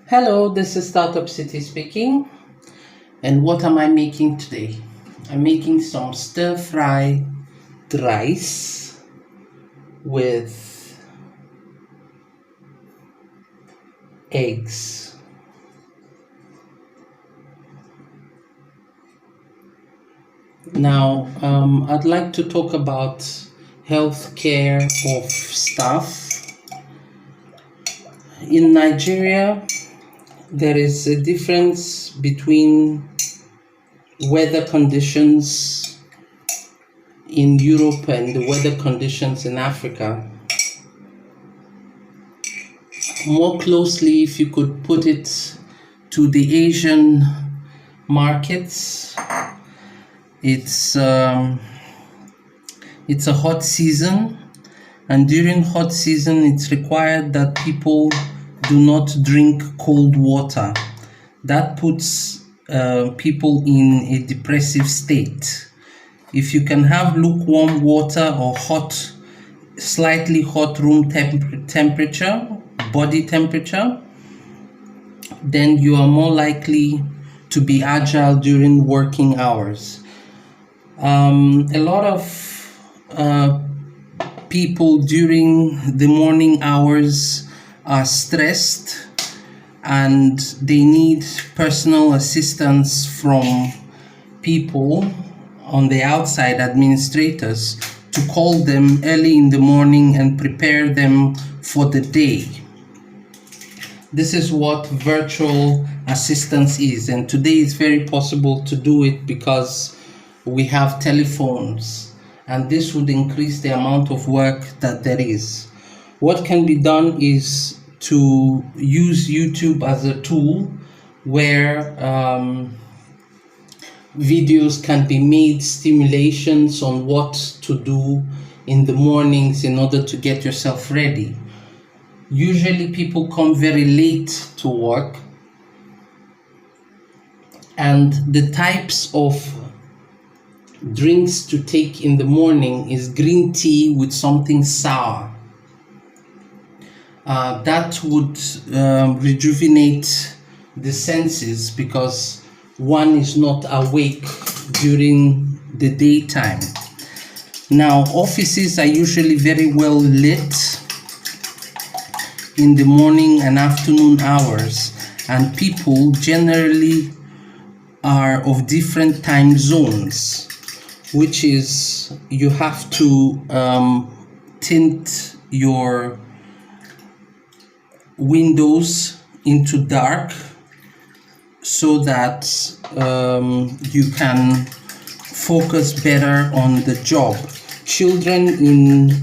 Hello, this is Startup City speaking. And what am I making today? I'm making some stir-fried rice with eggs. Now, I'd like to talk about healthcare of staff. In Nigeria, there is a difference between weather conditions in Europe and the weather conditions in Africa. More closely, if you could put it to the Asian markets, it's a hot season, and during hot season it's required that people do not drink cold water. That puts people in a depressive state. If you can have lukewarm water or slightly hot room temperature, body temperature, then you are more likely to be agile during working hours. A lot of people during the morning hours are stressed and they need personal assistance from people on the outside, administrators, to call them early in the morning and prepare them for the day. This is what virtual assistance is, and today it's very possible to do it because we have telephones, and this would increase the amount of work that there is. What can be done is to use YouTube as a tool where videos can be made, stimulations on what to do in the mornings in order to get yourself ready. Usually people come very late to work, and the types of drinks to take in the morning is green tea with something sour. That would rejuvenate the senses because one is not awake during the daytime. Now, offices are usually very well lit in the morning and afternoon hours, and people generally are of different time zones, which is you have to tint your windows into dark so that you can focus better on the job. Children in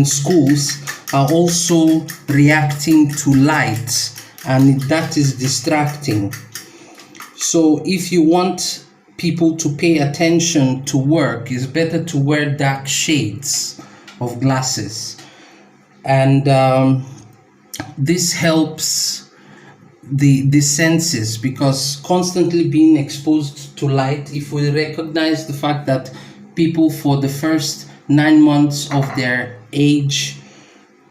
schools are also reacting to light, and that is distracting. So if you want people to pay attention to work, it's better to wear dark shades of glasses. And this helps the senses, because constantly being exposed to light, if we recognize the fact that people for the first 9 months of their age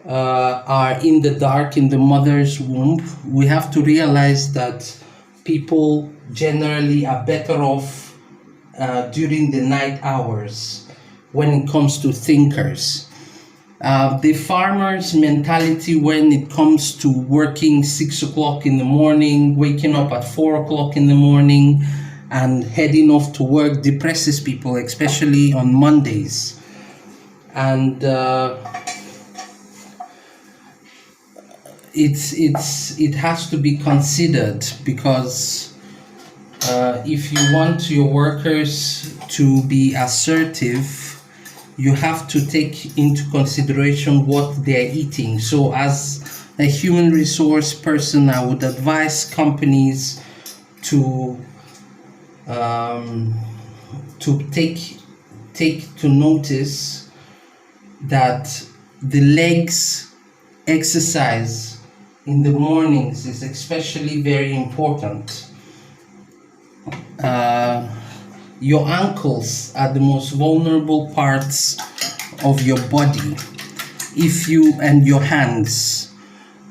are in the dark in the mother's womb, we have to realize that people generally are better off during the night hours when it comes to thinkers. The farmer's mentality when it comes to working 6 o'clock in the morning, waking up at 4 o'clock in the morning and heading off to work depresses people, especially on Mondays. And it has to be considered, because if you want your workers to be assertive, you have to take into consideration what they're eating. So as a human resource person, I would advise companies to take to notice that the legs exercise in the mornings is especially very important. Your ankles are the most vulnerable parts of your body, and your hands.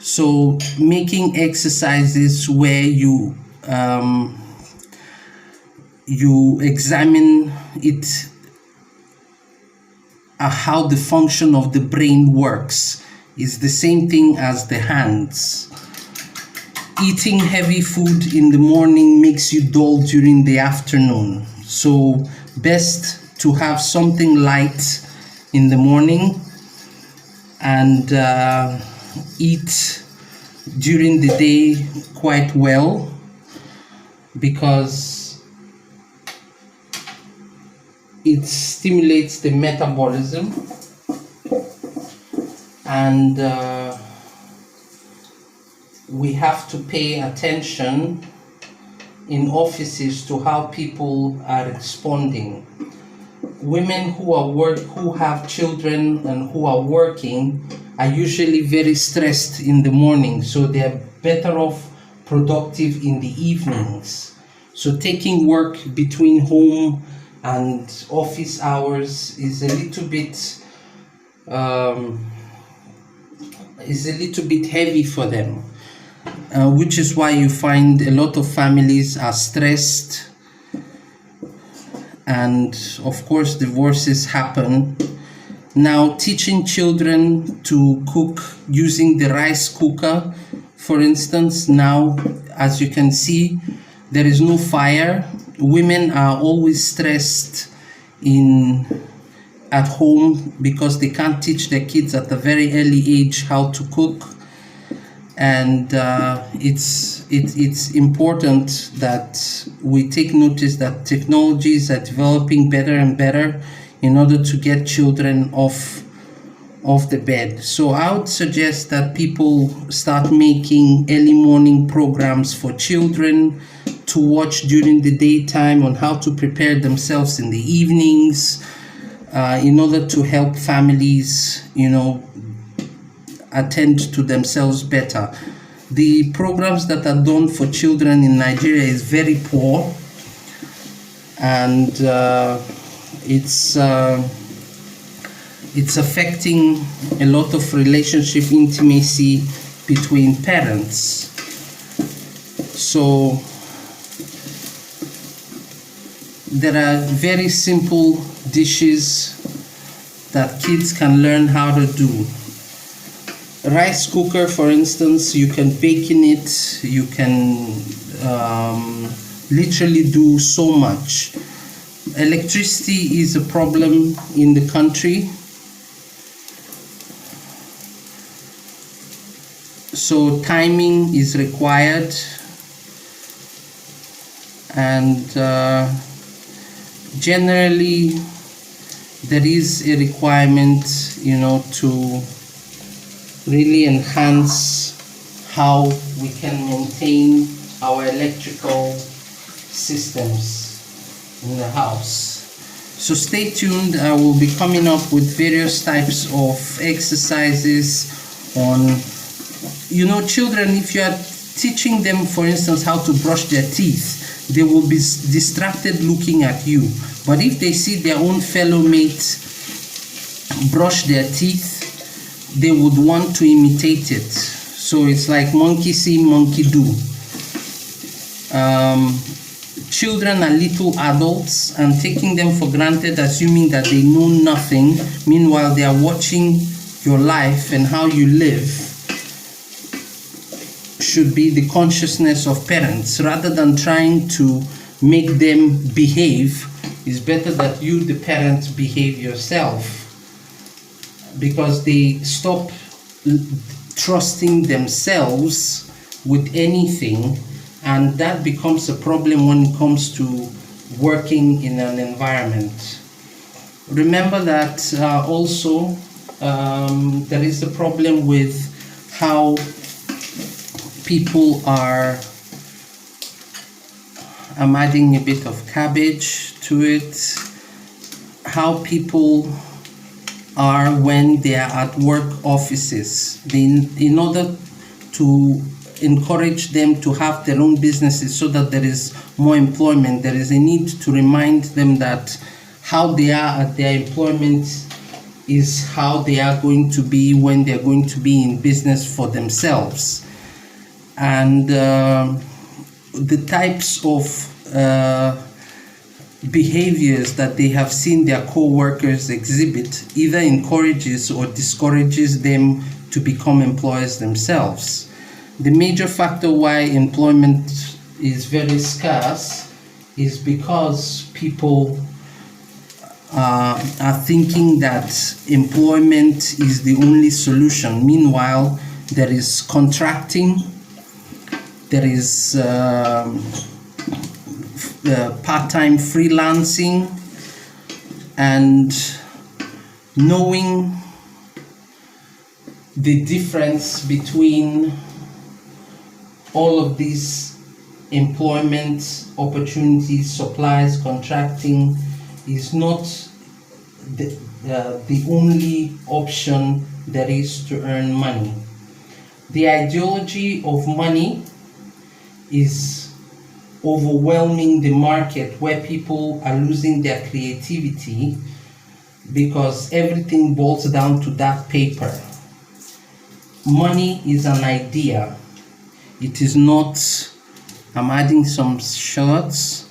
So making exercises where you examine it, how the function of the brain works, is the same thing as the hands. Eating heavy food in the morning makes you dull during the afternoon. So best to have something light in the morning and eat during the day quite well, because it stimulates the metabolism, and we have to pay attention in offices to how people are responding. Women who have children and who are working are usually very stressed in the morning, so they are better off productive in the evenings. So taking work between home and office hours is a little bit heavy for them, which is why you find a lot of families are stressed, and of course divorces happen. Now, teaching children to cook using the rice cooker, for instance, now as you can see, there is no fire. Women are always stressed at home because they can't teach their kids at a very early age how to cook. And it's important that we take notice that technologies are developing better and better in order to get children off the bed. So I would suggest that people start making early morning programs for children to watch during the daytime on how to prepare themselves in the evenings, in order to help families, attend to themselves better. The programs that are done for children in Nigeria is very poor, and it's affecting a lot of relationship intimacy between parents. So there are very simple dishes that kids can learn how to do. Rice cooker, for instance, you can bake in it. You can literally do so much. Electricity is a problem in the country, so timing is required, and generally there is a requirement, to really enhance how we can maintain our electrical systems in the house. So stay tuned. I will be coming up with various types of exercises on, children. If you are teaching them, for instance, how to brush their teeth, they will be distracted looking at you. But if they see their own fellow mates brush their teeth, they would want to imitate it. So it's like monkey see, monkey do. Children are little adults, and taking them for granted, assuming that they know nothing, meanwhile they are watching your life and how you live, should be the consciousness of parents. Rather than trying to make them behave, it's better that you, the parents, behave yourself, because they stop trusting themselves with anything, and that becomes a problem when it comes to working in an environment. Remember that also there is a problem with how people are, I'm adding a bit of cabbage to it, how people are when they are at work offices. In order to encourage them to have their own businesses so that there is more employment, there is a need to remind them that how they are at their employment is how they are going to be when they're going to be in business for themselves. And the types of behaviors that they have seen their co-workers exhibit either encourages or discourages them to become employers themselves. The major factor why employment is very scarce is because people are thinking that employment is the only solution. Meanwhile, there is contracting, there is part-time freelancing, and knowing the difference between all of these employment opportunities, supplies, contracting, is not the only option there is to earn money. The ideology of money is overwhelming the market, where people are losing their creativity because everything boils down to that paper. Money is an idea. It is not, I'm adding some shots.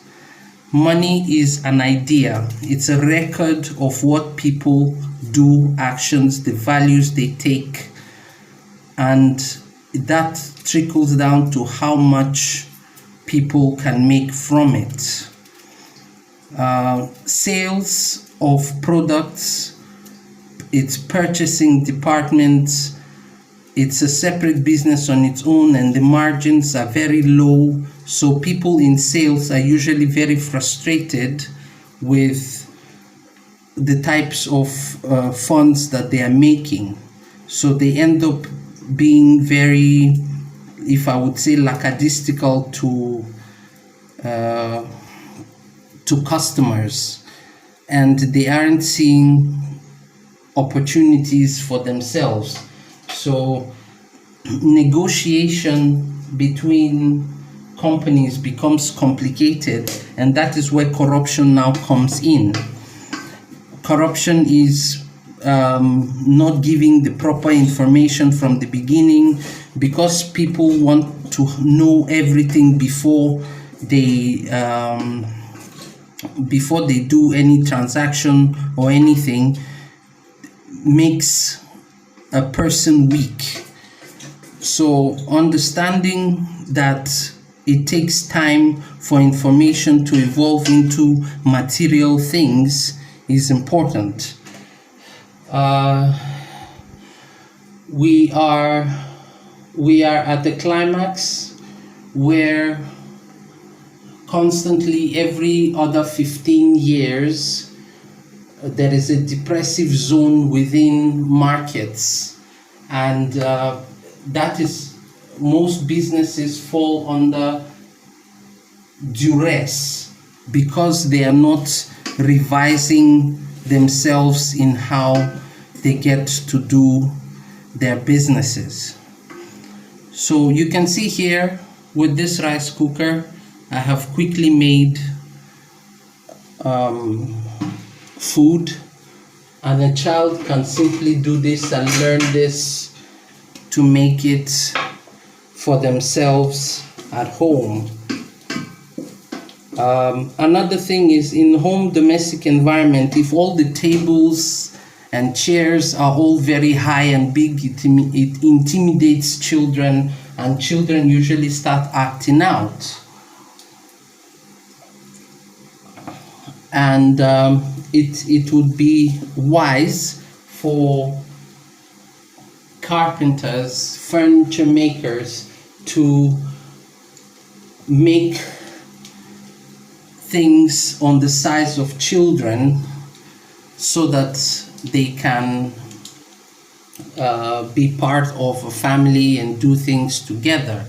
Money is an idea. It's a record of what people do, actions, the values they take, and that trickles down to how much people can make from it. Sales of products, its purchasing department, it's a separate business on its own, and the margins are very low. So people in sales are usually very frustrated with the types of funds that they are making. So they end up being very, if I would say, lackadaisical to customers, and they aren't seeing opportunities for themselves. So negotiation between companies becomes complicated, and that is where corruption now comes in. Corruption is not giving the proper information from the beginning, because people want to know everything before they do any transaction or anything, makes a person weak. So understanding that it takes time for information to evolve into material things is important. We are at the climax where constantly every other 15 years there is a depressive zone within markets, and that is, most businesses fall under duress because they are not revising themselves in how they get to do their businesses. So you can see here with this rice cooker, I have quickly made food, and a child can simply do this and learn this to make it for themselves at home. Another thing is, in home domestic environment, if all the tables and chairs are all very high and big, it intimidates children, and children usually start acting out. And it would be wise for carpenters, furniture makers, to make things on the size of children so that they can be part of a family and do things together.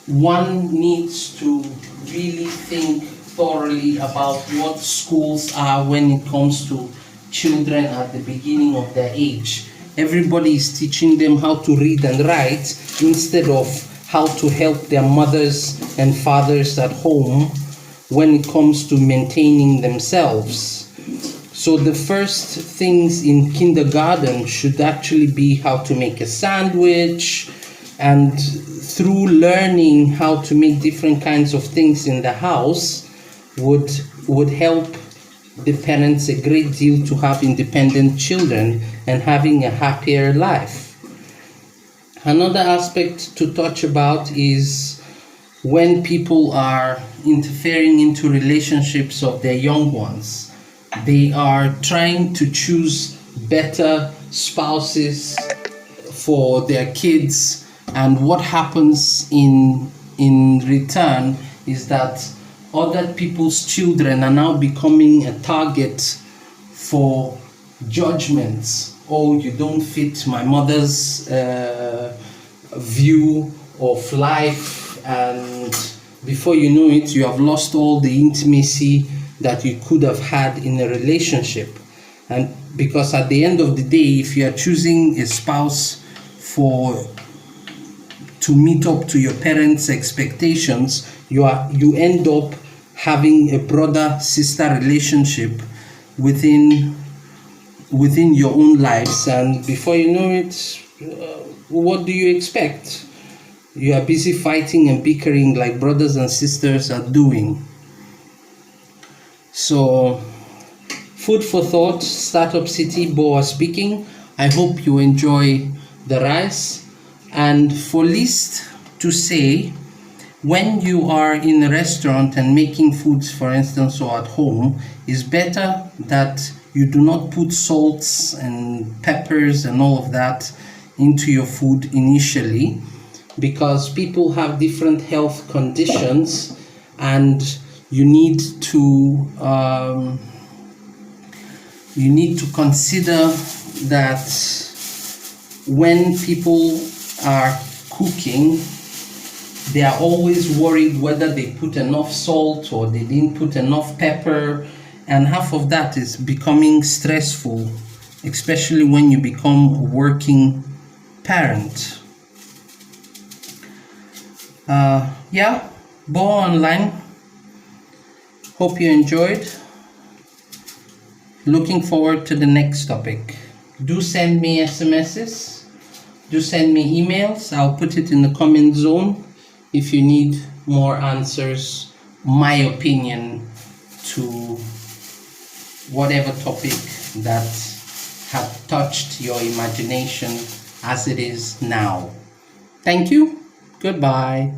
One needs to really think thoroughly about what schools are when it comes to children at the beginning of their age. Everybody is teaching them how to read and write instead of how to help their mothers and fathers at home when it comes to maintaining themselves. So the first things in kindergarten should actually be how to make a sandwich, and through learning how to make different kinds of things in the house would help the parents a great deal to have independent children and having a happier life. Another aspect to touch about is when people are interfering into relationships of their young ones. They are trying to choose better spouses for their kids, and what happens in return is that other people's children are now becoming a target for judgments. Oh, you don't fit my mother's view of life, and before you know it, you have lost all the intimacy that you could have had in a relationship. And because at the end of the day, if you are choosing a spouse to meet up to your parents' expectations, you end up having a brother-sister relationship within your own lives, and before you know it, what do you expect? You are busy fighting and bickering like brothers and sisters are doing. So, food for thought. Startup City, Boa speaking. I hope you enjoy the rice. And for least to say, when you are in a restaurant and making foods, for instance, or at home, it's better that you do not put salts and peppers and all of that into your food initially, because people have different health conditions, and you need to consider that when people are cooking, they are always worried whether they put enough salt or they didn't put enough pepper, and half of that is becoming stressful, especially when you become a working parent. Boa Online. Hope you enjoyed. Looking forward to the next topic. Do send me SMSs. Do send me emails. I'll put it in the comment zone if you need more answers, my opinion to whatever topic that have touched your imagination as it is now. Thank you. Goodbye.